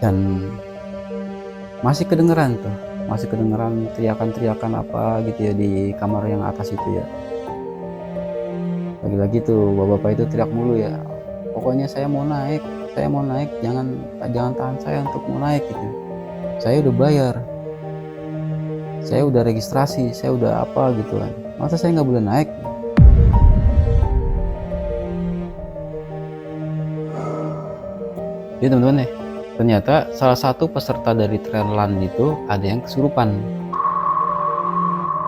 dan masih kedengeran teriakan-teriakan apa gitu ya di kamar yang atas itu ya. Lagi-lagi tuh bapak-bapak itu teriak mulu ya, pokoknya saya mau naik, jangan jangan tahan saya untuk mau naik gitu. Saya udah bayar, saya udah registrasi, saya udah apa gitu kan, masa saya nggak boleh naik? Jadi teman-teman ya, ternyata salah satu peserta dari trail run itu ada yang kesurupan.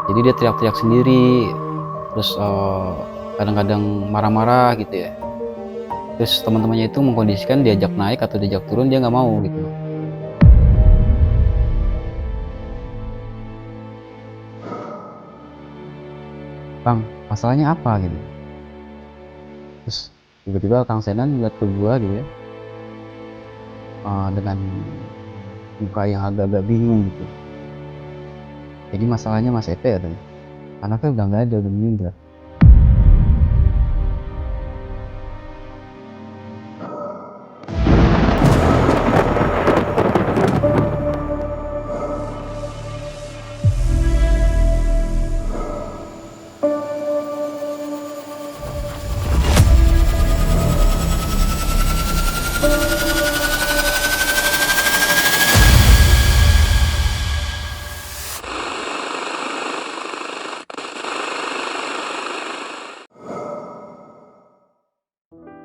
Jadi dia teriak-teriak sendiri, terus kadang-kadang marah-marah gitu ya. Terus teman-temannya itu mengkondisikan diajak naik atau diajak turun dia nggak mau gitu. Bang, masalahnya apa gitu? Terus tiba-tiba Kang Senan ngeliat ke gua gitu ya, dengan muka yang agak-agak bingung gitu. Jadi masalahnya Mas Ete ya tadi. Anaknya udah nggak ada, udah meninggal.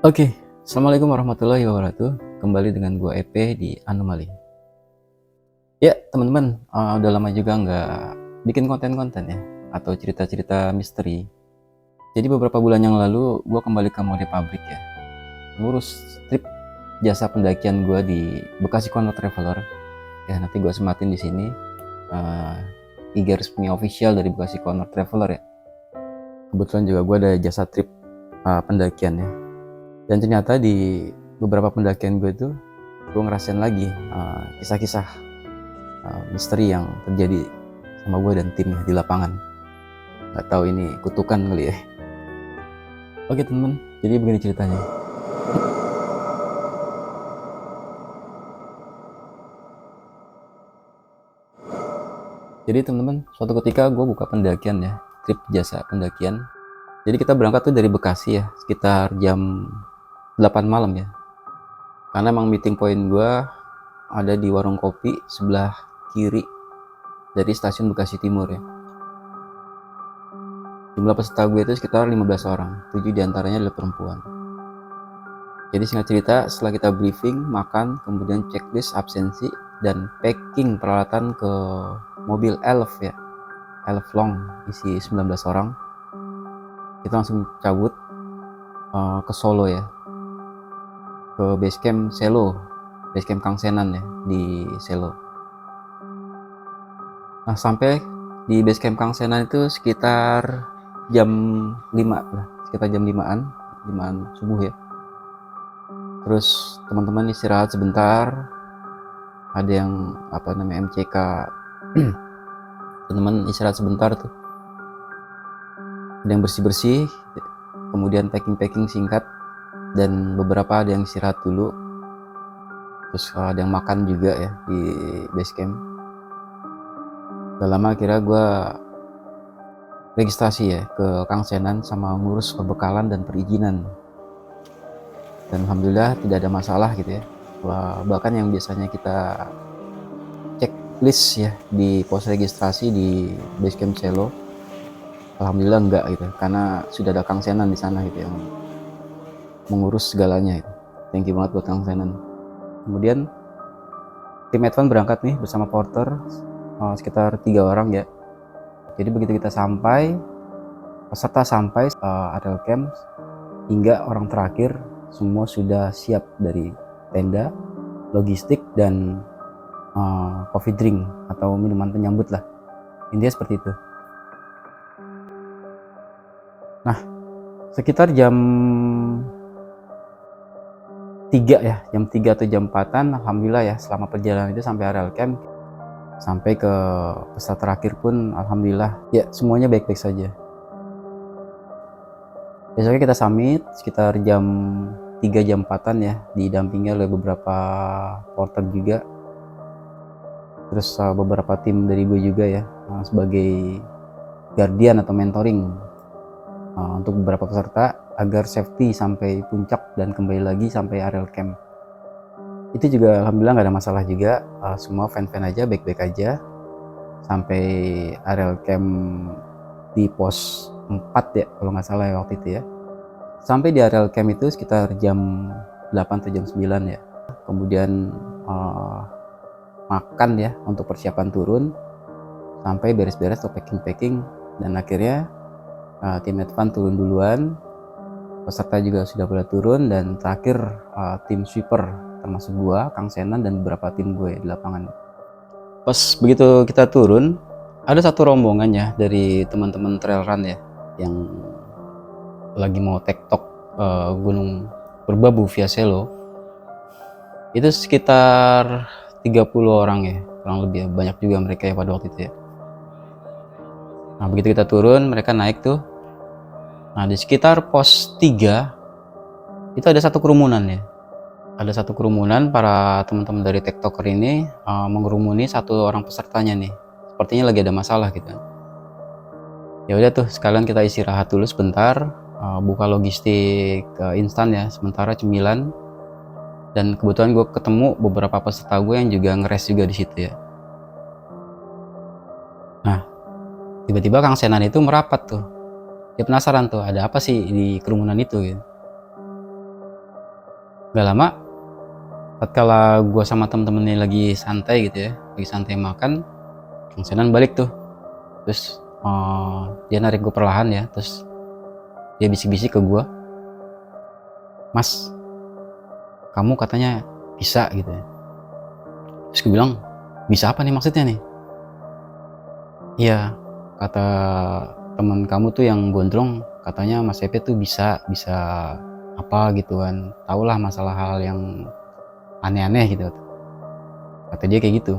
Oke, Assalamualaikum warahmatullahi wabarakatuh. Kembali dengan gua Epe di Anomali. Ya teman-teman, udah lama juga nggak bikin konten-konten ya, atau cerita-cerita misteri. Jadi beberapa bulan yang lalu gua kembali ke Mode Pabrik ya, ngurus trip jasa pendakian gua di Bekasi Corner Traveler. Ya nanti gua sematin di sini IG resmi official dari Bekasi Corner Traveler ya. Kebetulan juga gua ada jasa trip pendakian ya. Dan ternyata di beberapa pendakian gue itu gue ngerasain lagi kisah-kisah misteri yang terjadi sama gue dan tim di lapangan. Gak tahu ini kutukan kali ya. Oke temen, jadi begini ceritanya. Jadi teman-teman, suatu ketika gue buka pendakian ya, trip jasa pendakian. Jadi kita berangkat tuh dari Bekasi ya, sekitar jam 8 malam ya. Karena emang meeting point gue ada di warung kopi sebelah kiri dari stasiun Bekasi Timur ya. Jumlah peserta gue itu sekitar 15 orang, 7 diantaranya adalah perempuan. Jadi singkat cerita, setelah kita briefing, makan, kemudian checklist absensi, dan packing peralatan ke mobil Elf ya, Elf Long, isi 19 orang, kita langsung cabut ke Solo ya, ke basecamp Selo, basecamp Kang Senan ya, di Selo. Nah sampai di basecamp Kang Senan itu sekitar jam 5 lah, sekitar jam 5-an subuh ya. Terus teman-teman istirahat sebentar, ada yang apa namanya MCK teman-teman istirahat sebentar tuh, ada yang bersih-bersih, kemudian packing singkat, dan beberapa ada yang istirahat dulu, terus ada yang makan juga ya di base camp. Gak lama akhirnya gue registrasi ya ke Kang Senan sama ngurus pembekalan dan perizinan, dan alhamdulillah tidak ada masalah gitu ya. Bahkan yang biasanya kita checklist ya di pos registrasi di Basecamp Selo, alhamdulillah enggak gitu, karena sudah ada Kang Senan di sana gitu yang mengurus segalanya gitu. Thank you banget buat Kang Senan. Kemudian tim Advan berangkat nih bersama porter sekitar 3 orang ya. Jadi begitu kita sampai, peserta sampai area camp hingga orang terakhir, semua sudah siap dari tenda, logistik, dan coffee drink atau minuman penyambut lah, intinya seperti itu. Nah sekitar jam 3 ya, jam 3 atau jam 4-an, alhamdulillah ya, selama perjalanan itu sampai area camp, sampai ke peserta terakhir pun alhamdulillah ya semuanya baik-baik saja. Besoknya kita summit sekitar jam 3 jam 4-an ya, didampingi oleh beberapa porter juga. Terus beberapa tim dari gue juga ya, sebagai guardian atau mentoring untuk beberapa peserta agar safety sampai puncak dan kembali lagi sampai areal camp. Itu juga alhamdulillah nggak ada masalah juga, semua fan-fan aja, baik-baik aja sampai areal camp di pos 4 ya kalau nggak salah ya waktu itu ya. Sampai di areal camp itu sekitar jam 8 atau jam 9 ya. Kemudian makan ya untuk persiapan turun sampai beres-beres atau packing-packing, dan akhirnya tim advance turun duluan, peserta juga sudah pada turun, dan terakhir tim sweeper termasuk gua, Kang Senan, dan beberapa tim gue di lapangan. Pas begitu kita turun, ada satu rombongan ya dari teman-teman trail run ya yang lagi mau tektok Gunung Merbabu via Selo. Itu sekitar 30 orang ya, kurang lebih ya. Banyak juga mereka ya pada waktu itu ya. Nah begitu kita turun, mereka naik tuh. Nah di sekitar pos 3 itu ada satu kerumunan ya. Ada satu kerumunan para teman-teman dari TikToker ini mengerumuni satu orang pesertanya nih. Sepertinya lagi ada masalah gitu. Ya udah tuh, sekalian kita istirahat dulu sebentar, buka logistik instan ya, sementara cemilan. Dan kebetulan gue ketemu beberapa peserta gue yang juga ngeres juga di situ ya. Nah, tiba-tiba Kang Senan itu merapat tuh. Dia penasaran tuh, ada apa sih di kerumunan itu gitu. Gak lama, tatkala gue sama temen-temen ini lagi santai gitu ya, lagi santai makan, Kang Senan balik tuh. Terus dia narik gue perlahan ya, terus dia bisik-bisik ke gue, "Mas, kamu katanya bisa gitu ya." Terus gue bilang, "Bisa apa nih maksudnya nih?" "Iya, kata teman kamu tuh yang gondrong, katanya Mas Epe tuh bisa apa gitu kan, tahulah masalah hal yang aneh-aneh gitu," kata dia kayak gitu.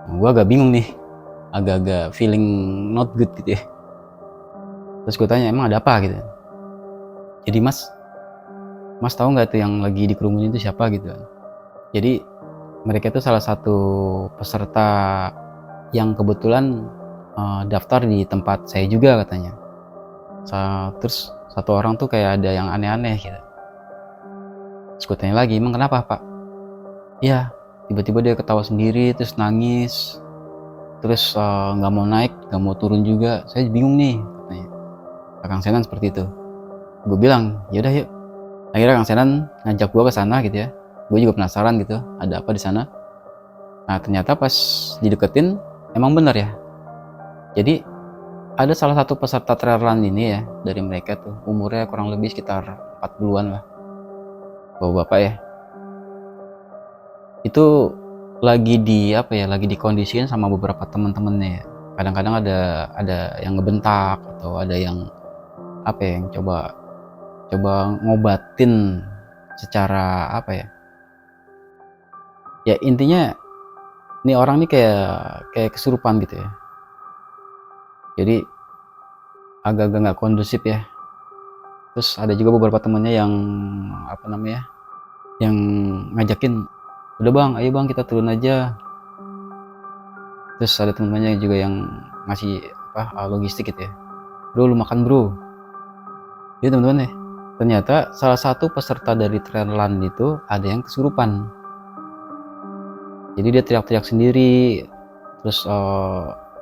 Nah, gue agak bingung nih, agak-agak feeling not good gitu ya. Terus gue tanya, "Emang ada apa?" gitu. "Jadi mas tahu nggak tuh yang lagi di kerumunan itu siapa?" gitu. Jadi mereka itu salah satu peserta yang kebetulan daftar di tempat saya juga katanya. Terus satu orang tuh kayak ada yang aneh-aneh gitu. Terus gue tanya lagi, "Emang kenapa Pak?" "Iya, tiba-tiba dia ketawa sendiri, terus nangis, terus nggak mau naik, nggak mau turun juga. Saya bingung nih," katanya. Kang Senan seperti itu. Gue bilang, "Ya udah yuk." Akhirnya Kang Senan ngajak gue ke sana gitu ya. Gue juga penasaran gitu, ada apa di sana. Nah ternyata pas dideketin, emang bener ya. Jadi ada salah satu peserta trail run ini ya, dari mereka tuh umurnya kurang lebih sekitar 40-an lah, bapak-bapak ya. Itu lagi lagi dikondisiin sama beberapa teman-temannya ya. Kadang-kadang ada yang ngebentak, atau ada yang yang coba ngobatin secara ya intinya nih orang nih kayak kesurupan gitu ya. Jadi agak-agak nggak kondusif ya. Terus ada juga beberapa temennya yang yang ngajakin, "Udah bang, ayo bang kita turun aja." Terus ada temennya juga yang ngasih logistik gitu ya, "Bro lu makan bro." Jadi teman-teman ya, ternyata salah satu peserta dari trail run itu ada yang kesurupan. Jadi dia teriak-teriak sendiri, terus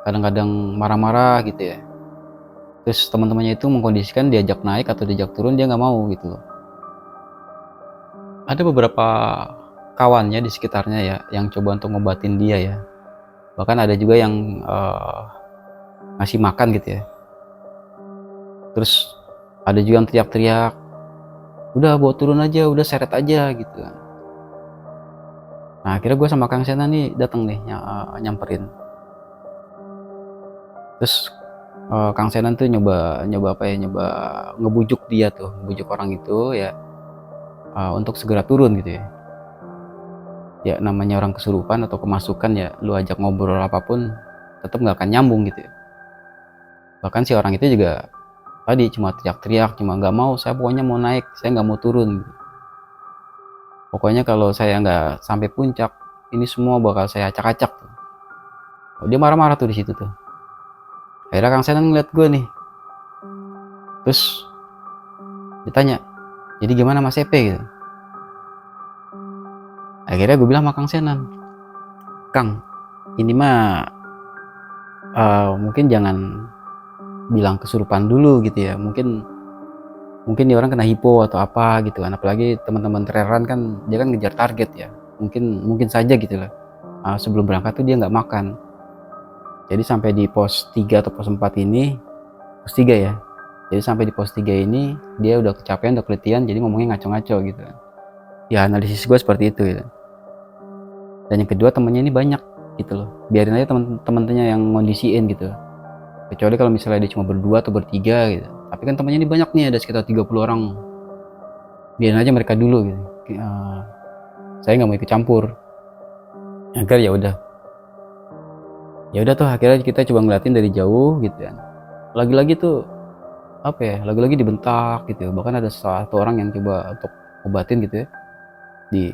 kadang-kadang marah-marah gitu ya. Terus teman-temannya itu mengkondisikan diajak naik atau diajak turun dia nggak mau gitu loh. Ada beberapa kawannya di sekitarnya ya yang coba untuk ngobatin dia ya. Bahkan ada juga yang ngasih makan gitu ya. Terus ada juga yang teriak-teriak, "Udah bawa turun aja, udah seret aja," gitu kan. Nah akhirnya gue sama Kang Sena nih datang nih nyamperin. Terus Kang Senan tuh nyoba nyoba ngebujuk dia tuh, ngebujuk orang itu ya untuk segera turun gitu ya. Ya namanya orang kesurupan atau kemasukan ya, lu ajak ngobrol apapun tetap nggak akan nyambung gitu ya. Bahkan si orang itu juga tadi cuma teriak-teriak, cuma nggak mau, "Saya pokoknya mau naik, saya nggak mau turun." Pokoknya kalau saya nggak sampai puncak, ini semua bakal saya acak-acak tuh. Oh, dia marah-marah tuh di situ tuh. Akhirnya Kang Senan ngeliat gue nih, terus ditanya, jadi gimana Mas Epe gitu. Akhirnya gue bilang sama Kang Senan, Kang, ini mah mungkin jangan bilang kesurupan dulu gitu ya, mungkin nih orang kena hipo atau apa gitu kan, apalagi teman-teman traileran kan dia kan ngejar target ya, mungkin saja gitu lah. Sebelum berangkat tuh dia nggak makan, jadi sampai di pos 3 atau pos 4 ini, pos 3 ya, jadi sampai di pos 3 ini dia udah kecapean, udah keletihan, jadi ngomongnya ngaco-ngaco gitu kan. Ya analisis gue seperti itu gitu. Dan yang kedua, temennya ini banyak gitu loh, biarin aja temen-temennya yang ngondisiin gitu, kecuali kalau misalnya dia cuma berdua atau bertiga gitu. Tapi kan temennya ini banyak nih, ada sekitar 30 orang, biarin aja mereka dulu gitu. Saya nggak mau ikut campur. Akhirnya ya udah tuh, akhirnya kita coba ngeliatin dari jauh gitu kan. Lagi-lagi tuh apa ya, lagi-lagi dibentak gitu, bahkan ada satu orang yang coba untuk obatin gitu ya, di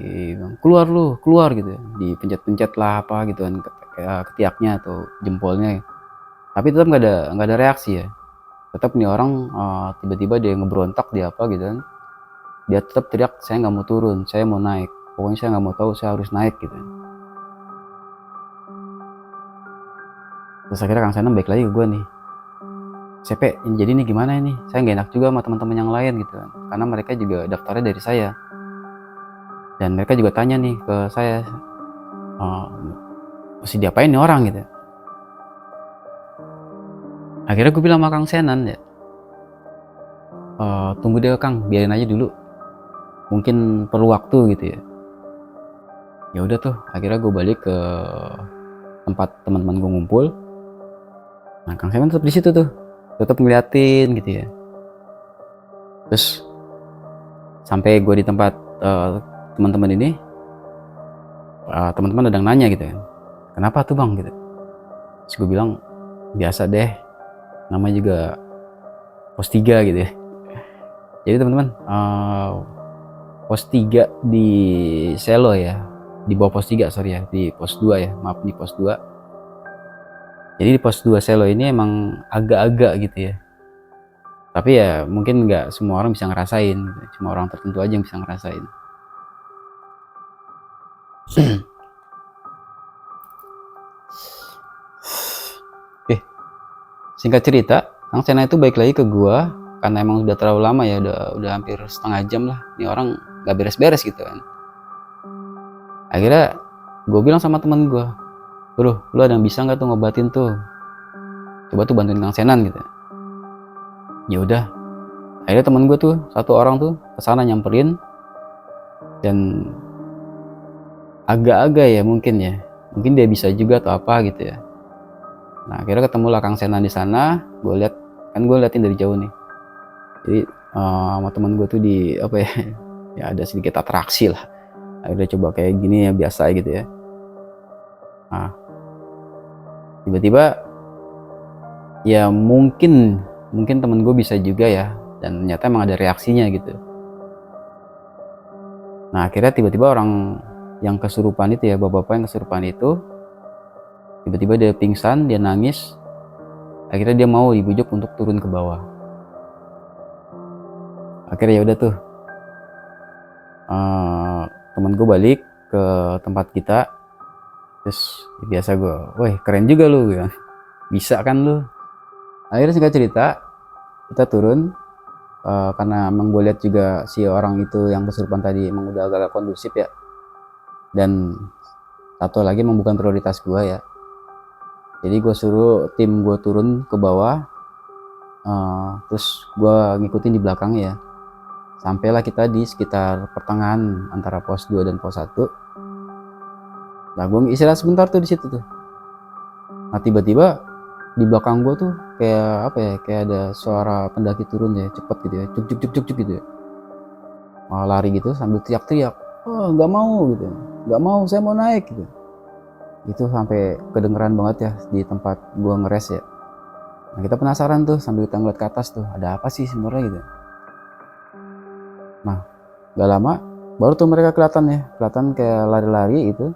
keluar lu, keluar gitu ya, dipencet-pencet lah apa gitu kan, kayak ketiaknya atau jempolnya, tapi tetap nggak ada reaksi ya. Tetap nih orang tiba-tiba dia ngeberontak, dia apa gitu kan, dia tetap teriak, saya nggak mau turun, saya mau naik, pokoknya saya nggak mau tahu, saya harus naik gitu. Terus akhirnya Kang Sanam baik lagi ke gue nih, CP ini jadi nih gimana ini, saya nggak enak juga sama teman-teman yang lain gitu kan, karena mereka juga daftarnya dari saya, dan mereka juga tanya nih ke saya, mesti diapain nih orang gitu. Akhirnya gue bilang sama Kang Senan ya, tunggu deh Kang, biarin aja dulu, mungkin perlu waktu gitu ya. Ya udah tuh, akhirnya gue balik ke tempat teman-teman gue ngumpul. Nah Kang Senan tetap di situ tuh, tetap ngeliatin gitu ya. Terus sampai gue di tempat teman-teman ini, teman-teman ada yang nanya gitu kan, kenapa tuh Bang gitu. Terus gue bilang, biasa deh, namanya juga pos 3 gitu ya. Jadi teman-teman, pos 3 di Selo ya, di bawah pos 3 sorry ya, di pos 2 ya, maaf, di pos 2. Jadi di pos 2 Selo ini emang agak-agak gitu ya, tapi ya mungkin nggak semua orang bisa ngerasain gitu. Cuma orang tertentu aja yang bisa ngerasain. Singkat cerita, Kang Sena itu balik lagi ke gua karena emang udah terlalu lama ya, udah hampir setengah jam lah, ini orang nggak beres-beres gitu kan. Akhirnya gue bilang sama temen gue, bro, lu ada yang bisa nggak tuh ngobatin tuh, coba tuh bantuin Kang Senan gitu. Ya udah, akhirnya temen gue tuh satu orang tuh kesana nyamperin, dan agak-agak ya mungkin dia bisa juga atau apa gitu ya. Nah akhirnya ketemu lah Kang Senan di sana. Gue lihat kan, gue liatin dari jauh nih, jadi sama temen gue tuh di apa ya, ya ada sedikit atraksi lah. Akhirnya coba kayak gini ya, biasa gitu ya. Nah tiba-tiba ya mungkin temen gue bisa juga ya, dan ternyata emang ada reaksinya gitu. Nah akhirnya tiba-tiba orang yang kesurupan itu ya, bapak-bapak yang kesurupan itu, tiba-tiba dia pingsan, dia nangis. Akhirnya dia mau dibujuk untuk turun ke bawah. Akhirnya ya udah tuh, temen gue balik ke tempat kita. Terus biasa gue, woi keren juga lu gitu. Bisa kan lu. Akhirnya singkat cerita, kita turun, karena emang gue lihat juga si orang itu yang kesurupan tadi emang udah agak kondusif ya, dan satu lagi emang bukan prioritas gue ya. Jadi gue suruh tim gue turun ke bawah, terus gue ngikutin di belakang ya. Sampailah kita di sekitar pertengahan antara pos 2 dan pos 1. Nah gue istirahat sebentar tuh di situ tuh. Nah tiba-tiba di belakang gue tuh kayak apa ya, kayak ada suara pendaki turun ya, cepet gitu ya, cuk cuk cuk cuk cuk gitu ya. Lari gitu sambil teriak-teriak, oh nggak mau gitu, nggak mau, saya mau naik gitu. Itu sampai kedengeran banget ya di tempat gue ngeres ya. Nah kita penasaran tuh sambil kita ngeliat ke atas tuh, ada apa sih sebenarnya gitu. Nah gak lama Baru tuh mereka kelihatan kayak lari-lari itu,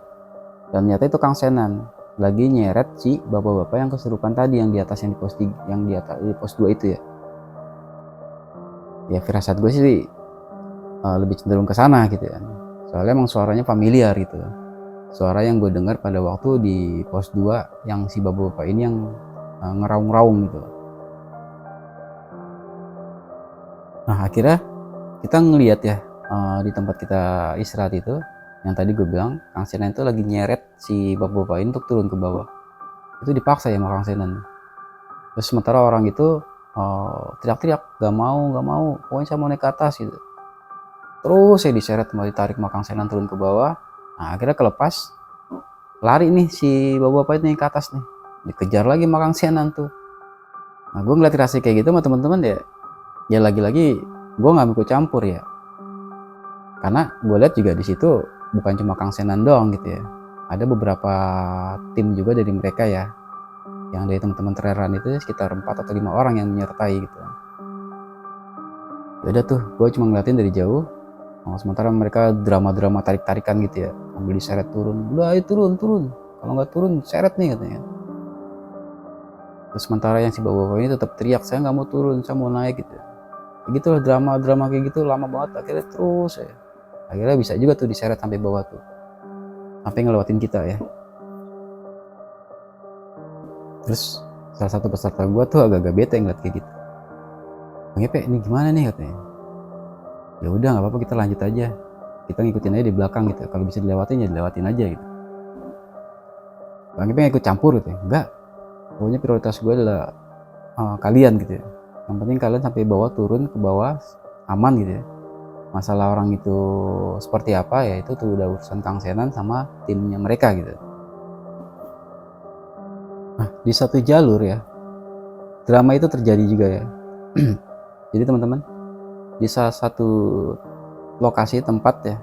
dan ternyata itu Kang Senan lagi nyeret si bapak-bapak yang kesurupan tadi yang di atas, yang di pos 3, yang di atas di pos 2 itu ya. Ya firasat gue sih lebih cenderung ke sana gitu ya. Soalnya emang suaranya familiar gitu. Suara yang gue dengar pada waktu di pos 2 yang si bapak-bapak ini yang ngeraung-raung gitu. Nah akhirnya kita ngelihat ya, di tempat kita istirahat itu, yang tadi gue bilang Kang Senan itu lagi nyeret si bapak-bapak ini untuk turun ke bawah. Itu dipaksa ya sama Kang Senan. Terus sementara orang itu teriak-teriak, gak mau, pokoknya saya mau naik ke atas gitu. Terus saya diseret, mau ditarik sama Kang Senan turun ke bawah. Nah akhirnya kelepas, lari nih si bapak-bapak ini ke atas nih, dikejar lagi sama Kang Senan tuh. Nah gue ngeliat reaksi kayak gitu sama teman-teman ya lagi-lagi gue nggak ikut campur ya, karena gue lihat juga di situ bukan cuma Kang Senan doang gitu ya, ada beberapa tim juga dari mereka ya, yang dari teman-teman Treran itu sekitar 4 atau 5 orang yang menyertai gitu. Ya udah tuh gue cuma ngeliatin dari jauh. Sementara mereka drama-drama tarik-tarikan gitu ya, ambil diseret turun, udah ayo turun, kalau nggak turun seret nih katanya. Terus sementara yang si bapak-bapak ini tetap teriak, saya nggak mau turun, saya mau naik gitu. Gitulah drama-drama kayak gitu lama banget, akhirnya terus ya. Akhirnya bisa juga tuh diseret sampai bawah tuh, sampai ngelewatin kita ya. Terus salah satu peserta gua tuh agak-agak bete ngeliat kayak gitu. Bang Epe, ini gimana nih katanya. Ya udah nggak apa-apa, kita lanjut aja, kita ngikutin aja di belakang gitu, kalau bisa dilewatin ya dilewatin aja gitu. Bang Epe nggak ikut campur gitu ya, enggak, pokoknya prioritas gue adalah kalian gitu ya, yang penting kalian sampai bawah, turun ke bawah aman gitu ya. Masalah orang itu seperti apa ya itu tuh udah urusan Kang Senan sama timnya mereka gitu. Nah di satu jalur ya, drama itu terjadi juga ya. Jadi teman-teman, di salah satu lokasi tempat ya,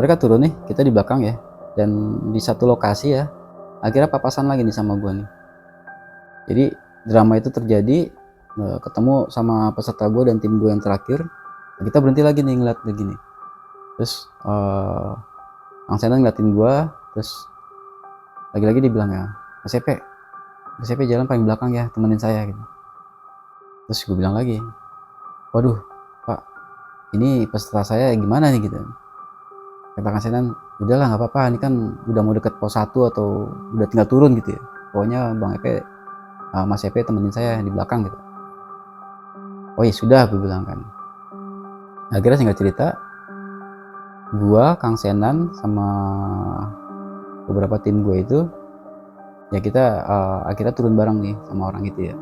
mereka turun nih, kita di belakang ya, dan di satu lokasi ya akhirnya papasan lagi nih sama gue nih. Jadi drama itu terjadi, ketemu sama peserta gue dan tim gue yang terakhir. Kita berhenti lagi nih ngeliat lagi nih. Terus Kang Senan ngeliatin gue, terus lagi-lagi dia bilang ya, Mas Epe jalan paling belakang ya, temenin saya gitu. Terus gue bilang lagi, waduh Pak, ini peserta saya gimana nih gitu. Kata Kang Senan, udahlah nggak apa-apa, ini kan udah mau deket pos 1 atau udah tinggal turun gitu ya. Pokoknya Bang Epe, Mas Epe temenin saya di belakang gitu. Oh ya sudah, gue bilang kan. Akhirnya singkat cerita, gua, Kang Senan, sama beberapa tim gue itu, ya kita akhirnya turun bareng nih sama orang itu ya.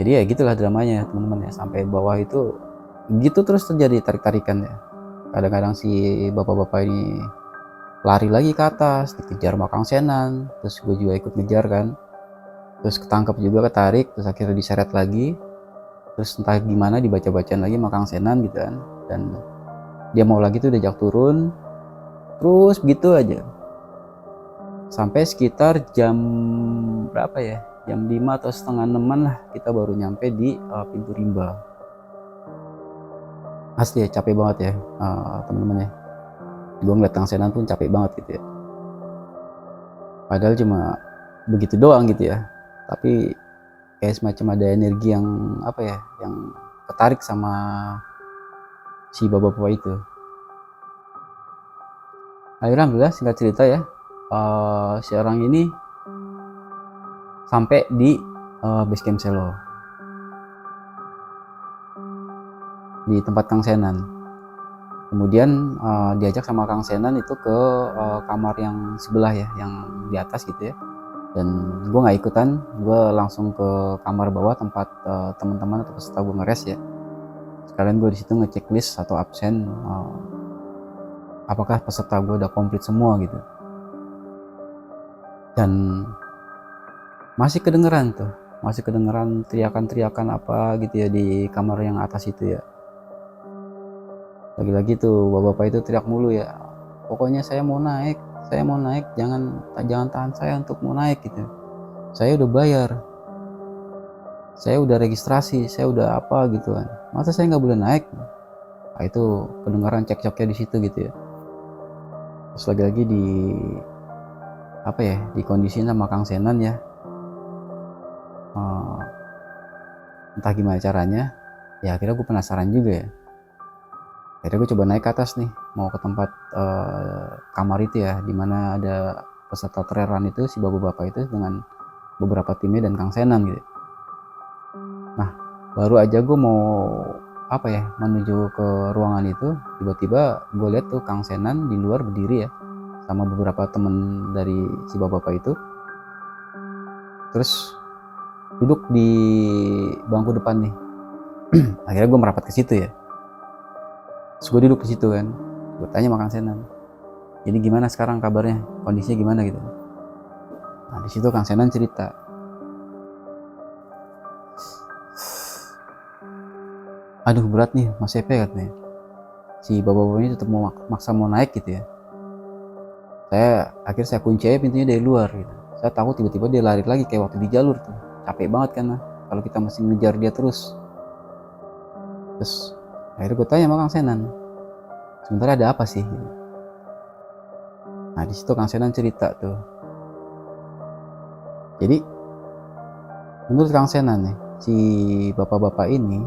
Jadi ya gitulah dramanya teman-teman ya, sampai bawah itu gitu terus terjadi tarik-tarikan ya. Kadang-kadang si bapak-bapak ini lari lagi ke atas, dikejar sama Kang Senan, terus gue juga ikut ngejar kan. Terus ketangkep juga, ketarik, terus akhirnya diseret lagi. Terus entah gimana dibaca-bacaan lagi sama Kang Senan gitu kan. Dan dia mau lagi tuh diajak turun, terus begitu aja sampai sekitar jam berapa ya, jam 5 atau setengah 6 lah kita baru nyampe di pintu rimba. Asli ya capek banget ya teman-teman ya, gue ngeliat Kang Senan pun capek banget gitu ya, padahal cuma begitu doang gitu ya, tapi kayak semacam ada energi yang apa ya, yang ketarik sama si bapak-bapak itu. Akhirnya alhamdulillah singkat cerita ya, si orang ini sampai di base camp Selo, di tempat Kang Senan. Kemudian diajak sama Kang Senan itu ke kamar yang sebelah ya, yang di atas gitu ya. Dan gue nggak ikutan, gue langsung ke kamar bawah tempat teman-teman atau peserta gue ngeres ya. Sekalian gue di situ ngecek list atau absen, apakah peserta gue udah komplit semua gitu. Dan masih kedengeran teriakan-teriakan apa gitu ya di kamar yang atas itu ya. Lagi-lagi tuh bapak-bapak itu teriak mulu ya, pokoknya saya mau naik, jangan tahan saya untuk mau naik gitu. Saya udah bayar, saya udah registrasi, saya udah apa gitu kan, masa saya nggak boleh naik. Nah, itu kedengaran cekcoknya di situ gitu ya. Terus lagi-lagi di apa ya, di kondisiin sama Kang Senan ya, entah gimana caranya, ya akhirnya gue penasaran juga ya. Akhirnya gue coba naik ke atas nih, mau ke tempat kamar itu ya, dimana ada peserta trail run itu, si bapak-bapak itu dengan beberapa timnya dan Kang Senan gitu. Nah, baru aja gue mau apa ya, menuju ke ruangan itu, tiba-tiba gue lihat tuh Kang Senan di luar berdiri ya, sama beberapa temen dari si bapak-bapak itu, terus duduk di bangku depan nih. Akhirnya gue merapat ke situ ya, terus gue duduk di situ kan, gue tanya sama Kang Senan, jadi gimana sekarang kabarnya, kondisinya gimana gitu. Nah di situ Kang Senan cerita, aduh berat nih Mas Epe katanya, si bapak-bapak ini tetap mau maksa mau naik gitu ya. Akhirnya saya kunci aja pintunya dari luar gitu. Saya takut tiba-tiba dia lari lagi kayak waktu di jalur tuh, capek banget kan kalau kita masih ngejar dia terus. Terus akhirnya gue tanya sama Kang Senan, sebenarnya ada apa sih gitu. Nah di situ Kang Senan cerita tuh, jadi menurut Kang Senan nih, si bapak-bapak ini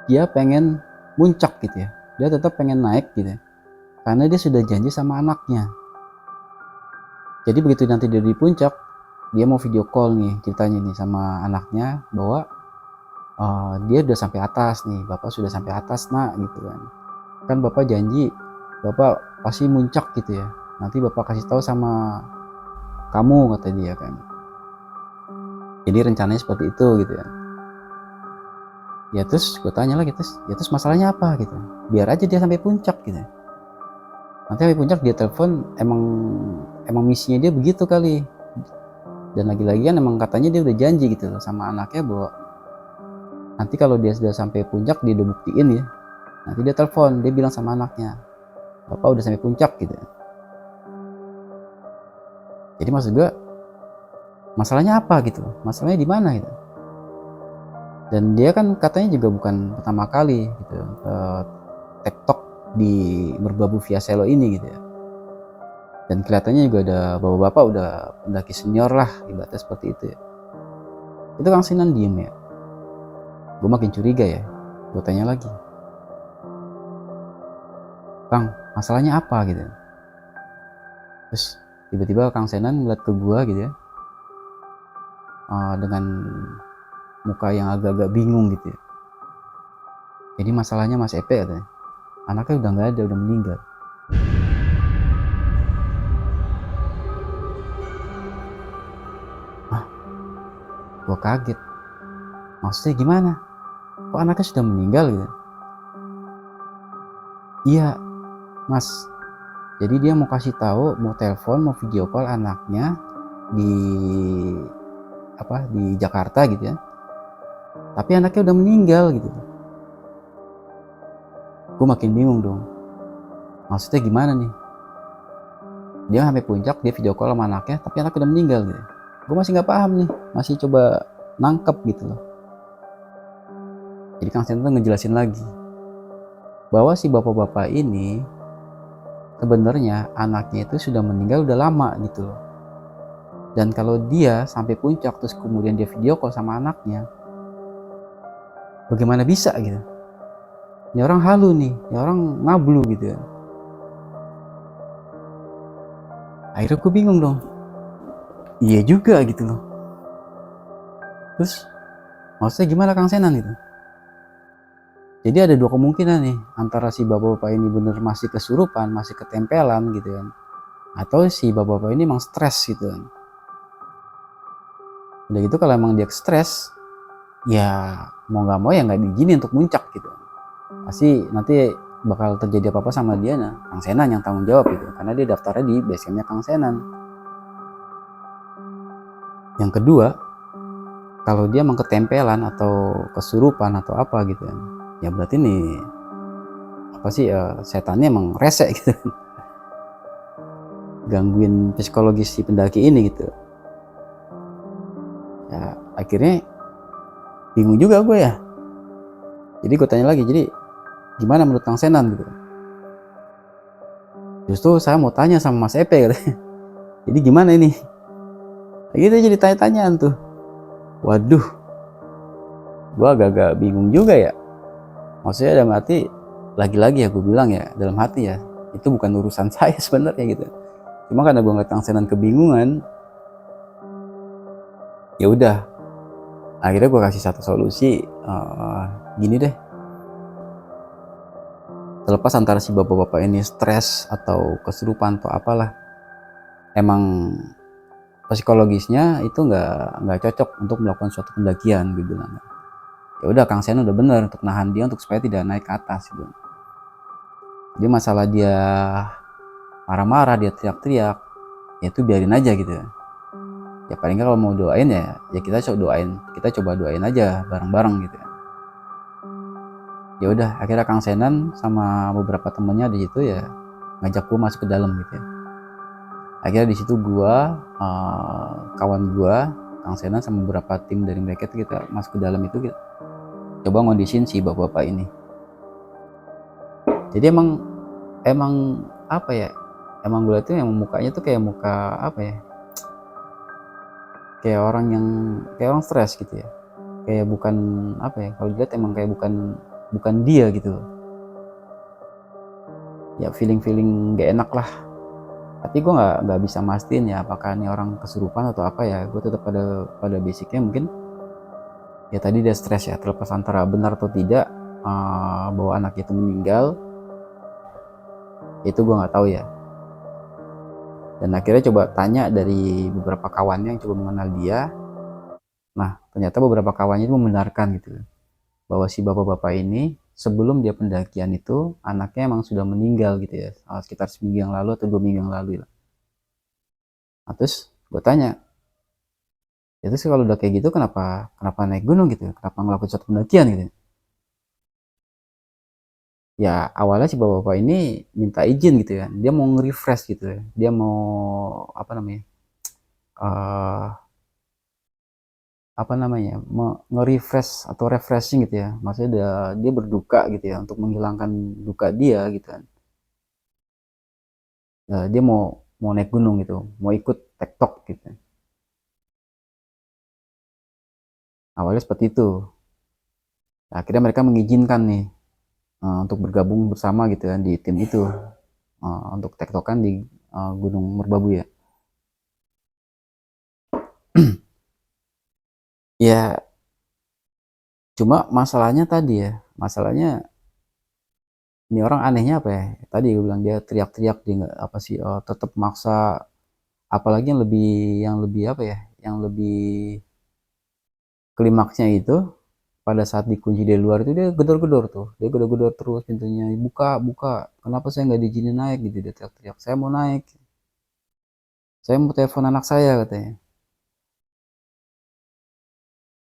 dia pengen muncak gitu ya, dia tetap pengen naik gitu ya, karena dia sudah janji sama anaknya. Jadi begitu nanti dia di puncak, dia mau video call nih ceritanya nih sama anaknya bahwa dia udah sampai atas nih, bapak sudah sampai atas nak gitu kan bapak janji bapak pasti muncak gitu ya, nanti bapak kasih tahu sama kamu kata dia kan. Jadi rencananya seperti itu gitu ya. Ya terus gue tanya lagi, terus masalahnya apa gitu, biar aja dia sampai puncak gitu. Nanti sampai puncak dia telepon, emang misinya dia begitu kali. Dan lagi-lagi kan emang katanya dia udah janji gitu loh sama anaknya bahwa nanti kalau dia sudah sampai puncak dia udah buktiin ya, nanti dia telepon, dia bilang sama anaknya bapak udah sampai puncak gitu. Jadi maksud gue masalahnya apa gitu, masalahnya di mana gitu. Dan dia kan katanya juga bukan pertama kali gitu TikTok di Merbabu via Selo ini gitu ya. Dan kelihatannya juga ada bapak-bapak udah pendaki senior lah ibaratnya seperti itu ya. Itu Kang Sinan diem ya, gue makin curiga ya, gue tanya lagi, Kang masalahnya apa gitu. Terus tiba-tiba Kang Senan ngeliat ke gue gitu ya, dengan muka yang agak-agak bingung gitu ya. Jadi masalahnya Mas Epe katanya, anaknya udah nggak ada, udah meninggal. Gue kaget, maksudnya gimana, kok anaknya sudah meninggal gitu. Iya Mas, jadi dia mau kasih tahu, mau telepon, mau video call anaknya di di Jakarta gitu ya, tapi anaknya udah meninggal gitu. Gue makin bingung dong, maksudnya gimana nih, dia sampai puncak dia video call sama anaknya tapi anaknya udah meninggal gitu. Gue masih nggak paham nih, masih coba nangkep gitu loh. Jadi Kang Senten ngejelasin lagi bahwa si bapak-bapak ini sebenarnya anaknya itu sudah meninggal udah lama gitu loh. Dan kalau dia sampai puncak terus kemudian dia video call sama anaknya, bagaimana bisa gitu? Ini orang halu nih, ini orang ngablu gitu ya. Akhirnya gue bingung dong. Iya juga gitu loh. Terus maksudnya gimana Kang Senan gitu? Jadi ada dua kemungkinan nih, antara si bapak-bapak ini bener masih kesurupan, masih ketempelan gitu kan, atau si bapak-bapak ini emang stres gitu kan. Udah gitu kalau emang dia stres, ya mau nggak mau ya nggak diizinin untuk muncak gitu. Pasti nanti bakal terjadi apa-apa sama dia, nah Kang Senan yang tanggung jawab gitu, karena dia daftarnya di basecampnya Kang Senan. Yang kedua, kalau dia emang ketempelan atau kesurupan atau apa gitu kan, ya berarti nih setannya emang rese gitu, gangguin psikologis si pendaki ini gitu. Ya akhirnya bingung juga gue ya. Jadi gue tanya lagi, jadi gimana menurut Kang Senan gitu. Justru saya mau tanya sama Mas Epe katanya. Jadi gimana ini? Gitu jadi tanya-tanyaan tuh. Waduh, gua agak-agak bingung juga ya. Maksudnya dalam hati, lagi-lagi ya gue bilang ya, dalam hati ya, itu bukan urusan saya sebenarnya gitu. Cuma karena gue ngeliat Kang Senan kebingungan, ya udah, akhirnya gue kasih satu solusi. Gini deh, terlepas antara si bapak-bapak ini stres atau kesurupan atau apalah, emang psikologisnya itu nggak cocok untuk melakukan suatu pendakian, gue bilang. Ya udah, Kang Sen udah bener untuk nahan dia untuk supaya tidak naik ke atas gitu. Jadi masalah dia marah-marah, dia teriak-teriak, ya itu biarin aja gitu. Ya paling nggak kalau mau doain ya kita coba doain aja bareng-bareng gitu. Ya udah, akhirnya Kang Senan sama beberapa temennya di situ ya ngajak gue masuk ke dalam gitu ya. Akhirnya di situ gua, kawan gua, Kang Senan sama beberapa tim dari mereka itu kita masuk ke dalam itu, kita coba ngondisin si bapak-bapak ini. Jadi emang apa ya, emang gue liat tuh emang mukanya tuh kayak muka apa ya, kayak orang stres gitu ya, kayak bukan apa ya, kalau dilihat emang kayak bukan dia gitu loh. Ya feeling gak enak lah, tapi gue nggak bisa mastiin ya apakah ini orang kesurupan atau apa ya. Gue tetap pada basicnya mungkin ya tadi dia stres ya, terlepas antara benar atau tidak bahwa anak itu meninggal, itu gue nggak tahu ya. Dan akhirnya coba tanya dari beberapa kawannya yang coba mengenal dia. Nah ternyata beberapa kawannya itu membenarkan gitu, bahwa si bapak-bapak ini sebelum dia pendakian itu anaknya emang sudah meninggal gitu ya, sekitar seminggu yang lalu atau 2 minggu yang lalu ya. Nah, terus gue tanya, itu sih kalau udah kayak gitu kenapa kenapa naik gunung gitu, kenapa ngelakuin suatu pendakian gitu. Ya awalnya si bapak-bapak ini minta izin gitu ya, dia mau nge-refresh gitu ya, dia mau apa namanya, uh, nge-refresh atau refreshing gitu ya, maksudnya dia berduka gitu ya untuk menghilangkan duka dia gitu kan. Dia mau mau naik gunung gitu, mau ikut tektok gitu. Awalnya seperti itu. Nah, akhirnya mereka mengizinkan nih untuk bergabung bersama gitu kan di tim itu, untuk tektokan di Gunung Merbabu ya. Ya cuma masalahnya tadi ya, masalahnya ini orang anehnya apa ya? Tadi gue bilang dia teriak-teriak, dia nggak apa sih, tetap maksa, apalagi yang lebih apa ya, yang lebih klimaksnya itu pada saat dikunci dari luar itu dia gedor-gedor tuh, dia gedor-gedor terus pintunya, buka buka, kenapa saya nggak diizinin naik gitu, dia teriak-teriak, saya mau naik, saya mau telepon anak saya katanya.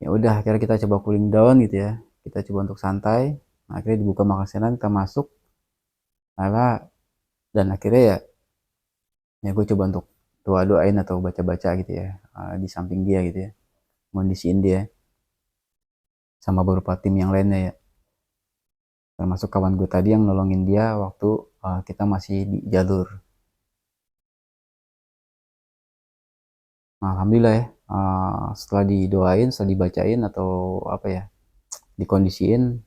Ya udah, akhirnya kita coba cooling down gitu ya, kita coba untuk santai. Nah, akhirnya dibuka makanan, kita masuk. Nah, dan akhirnya ya gue coba untuk doain atau baca-baca gitu ya, di samping dia gitu ya, kondisiin dia sama beberapa tim yang lainnya ya, termasuk kawan gue tadi yang nolongin dia waktu kita masih di jalur. Nah, alhamdulillah ya, setelah didoain, setelah dibacain atau apa ya, dikondisiin,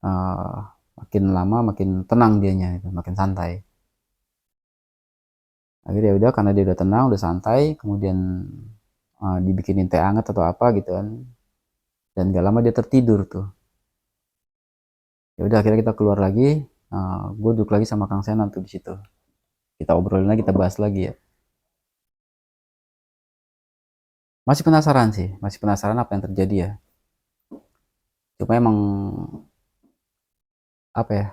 uh, makin lama makin tenang dianya itu, makin santai. Akhirnya ya udah, karena dia udah tenang, udah santai, kemudian dibikinin teh hangat atau apa gitu kan, dan gak lama dia tertidur tuh. Ya udah, akhirnya kita keluar lagi, gue duduk lagi sama Kang Senan tuh di situ, kita obrolin lagi, kita bahas lagi ya. Masih penasaran sih, masih penasaran apa yang terjadi ya. Cuma emang apa ya,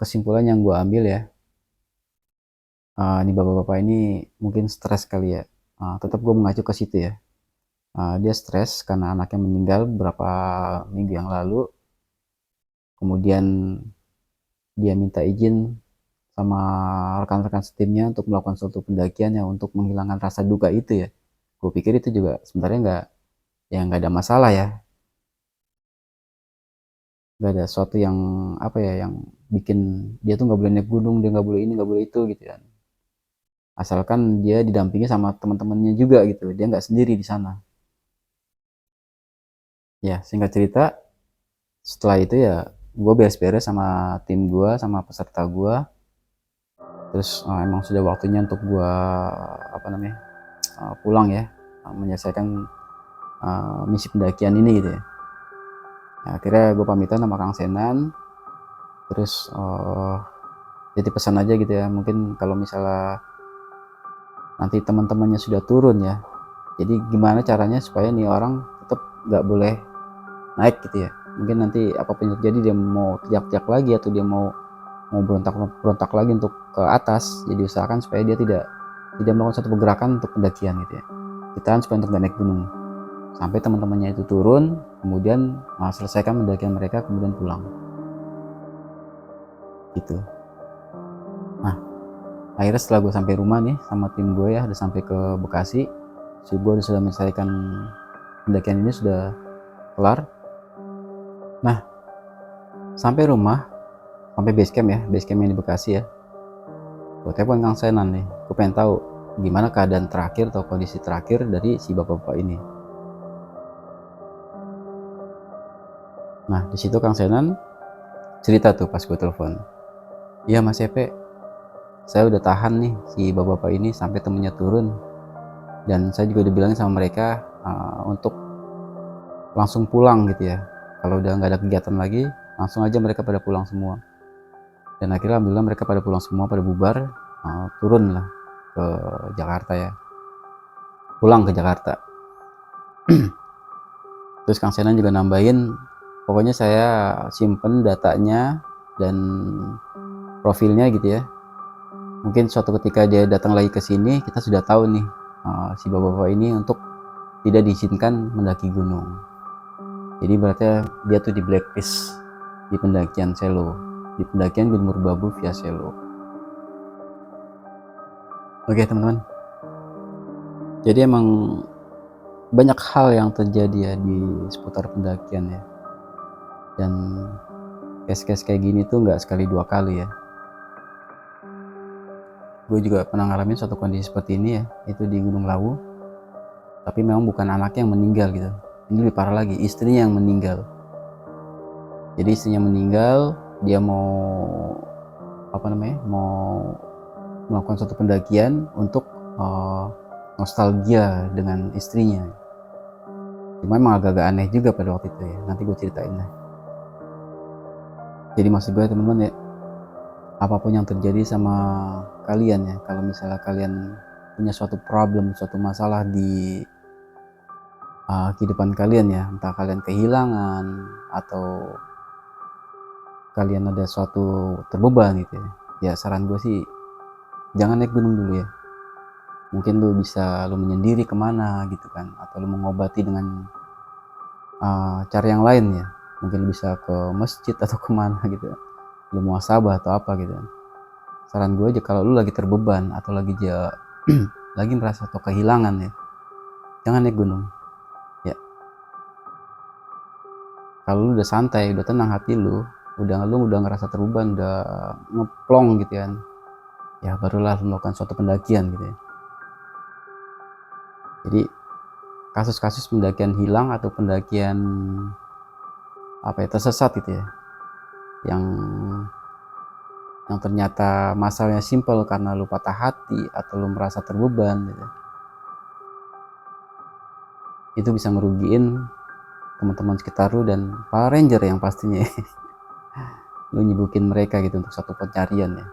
kesimpulan yang gue ambil ya, ini bapak-bapak ini mungkin stres kali ya. Tetap gue mengacu ke situ ya. Dia stres karena anaknya meninggal beberapa minggu yang lalu. Kemudian dia minta izin sama rekan-rekan setimnya untuk melakukan suatu pendakian ya, untuk menghilangkan rasa duka itu ya. Gue pikir itu juga sebenarnya nggak ada masalah ya. nggak ada sesuatu yang apa ya, yang bikin dia tuh nggak boleh naik gunung, dia nggak boleh ini, nggak boleh itu gitu kan. Asalkan dia didampingi sama teman-temannya juga gitu, dia nggak sendiri di sana. Ya, singkat cerita, setelah itu ya gue beres-beres sama tim gue, sama peserta gue. Terus emang sudah waktunya untuk gue apa namanya, pulang ya, menyelesaikan misi pendakian ini gitu ya. Nah, akhirnya gue pamitan sama Kang Senan, terus jadi pesan aja gitu ya, mungkin kalau misalnya nanti teman-temannya sudah turun ya, jadi gimana caranya supaya nih orang tetap nggak boleh naik gitu ya. Mungkin nanti apapun yang terjadi, dia mau teriak-teriak lagi atau dia mau mau berontak lagi untuk ke atas, jadi usahakan supaya dia tidak melakukan satu pergerakan untuk pendakian gitu ya. Kita supaya untuk naik gunung sampai teman-temannya itu turun, kemudian selesaikan pendakian mereka, kemudian pulang gitu. Nah, akhirnya setelah gue sampai rumah nih sama tim gue ya, udah sampai ke Bekasi, si gue sudah menyelesaikan pendakian ini, sudah kelar. Nah, sampai rumah, sampai base camp ya, base camp yang di Bekasi ya, gue telepon Kang Senan nih, gue pengen tahu gimana keadaan terakhir atau kondisi terakhir dari si bapak-bapak ini. Nah, di situ Kang Senan cerita tuh pas gue telepon, iya Mas Epe, saya udah tahan nih si bapak-bapak ini sampai temennya turun, dan saya juga udah bilangin sama mereka untuk langsung pulang gitu ya, kalau udah nggak ada kegiatan lagi langsung aja mereka pada pulang semua. Dan akhirnya alhamdulillah mereka pada pulang semua, pada bubar, turun lah ke Jakarta ya, pulang ke Jakarta. Terus Kang Senan juga nambahin, pokoknya saya simpen datanya dan profilnya gitu ya, mungkin suatu ketika dia datang lagi ke sini, kita sudah tahu nih si bapak-bapak ini untuk tidak diizinkan mendaki gunung. Jadi berarti dia tuh di blacklist di pendakian Selo, di pendakian Gunung Merbabu via Selo. Oke teman-teman, jadi emang banyak hal yang terjadi ya di seputar pendakian ya, dan case-case kayak gini tuh nggak sekali dua kali ya. Gue juga pernah ngalamin suatu kondisi seperti ini ya, itu di Gunung Lawu, tapi memang bukan anaknya yang meninggal gitu, ini lebih parah lagi, istrinya yang meninggal. Jadi istrinya meninggal, dia mau apa namanya, mau melakukan suatu pendakian untuk nostalgia dengan istrinya. Cuma emang agak-agak aneh juga pada waktu itu ya, nanti gue ceritain lah. Jadi maksud gue teman-teman ya, apapun yang terjadi sama kalian ya, kalau misalnya kalian punya suatu problem, suatu masalah di kehidupan kalian ya, entah kalian kehilangan atau kalian ada suatu terbeban gitu ya, saran gue sih jangan naik gunung dulu ya. Mungkin lu bisa lu menyendiri kemana gitu kan, atau lu mengobati dengan cara yang lain ya, mungkin lu bisa ke masjid atau kemana gitu, lu muhasabah atau apa gitu. Saran gue aja, kalau lu lagi terbeban atau lagi lagi merasa atau kehilangan ya, jangan naik gunung ya. Kalau lu udah santai, udah tenang hati lu udah ngerasa terbeban, udah ngeplong gitu kan, ya barulah lu melakukan suatu pendakian gitu ya. Jadi kasus-kasus pendakian hilang atau pendakian apa ya, tersesat gitu ya, yang ternyata masalahnya simpel karena lu patah hati atau lu merasa terbeban gitu, itu bisa ngerugiin teman-teman sekitar lu dan para ranger yang pastinya lu nyibukin mereka gitu untuk satu pencarian ya,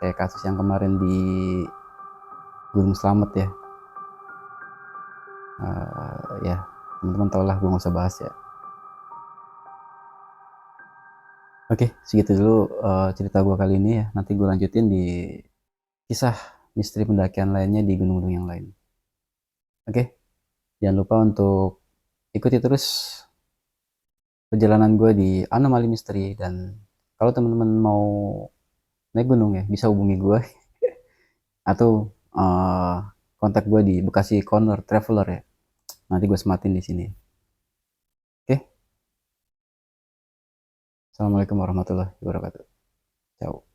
kayak kasus yang kemarin di Gunung Slamet ya. Ya teman-teman tau lah, gue gak usah bahas ya. Oke, segitu dulu cerita gue kali ini ya, nanti gue lanjutin di kisah misteri pendakian lainnya di gunung-gunung yang lain. Oke, jangan lupa untuk ikuti terus perjalanan gue di Anomali Misteri, dan kalau teman-teman mau naik gunung ya bisa hubungi gue atau kontak gue di Bekasi Corner Traveler ya, nanti gue sematin di sini. Oke. Assalamualaikum warahmatullahi wabarakatuh. Ciao.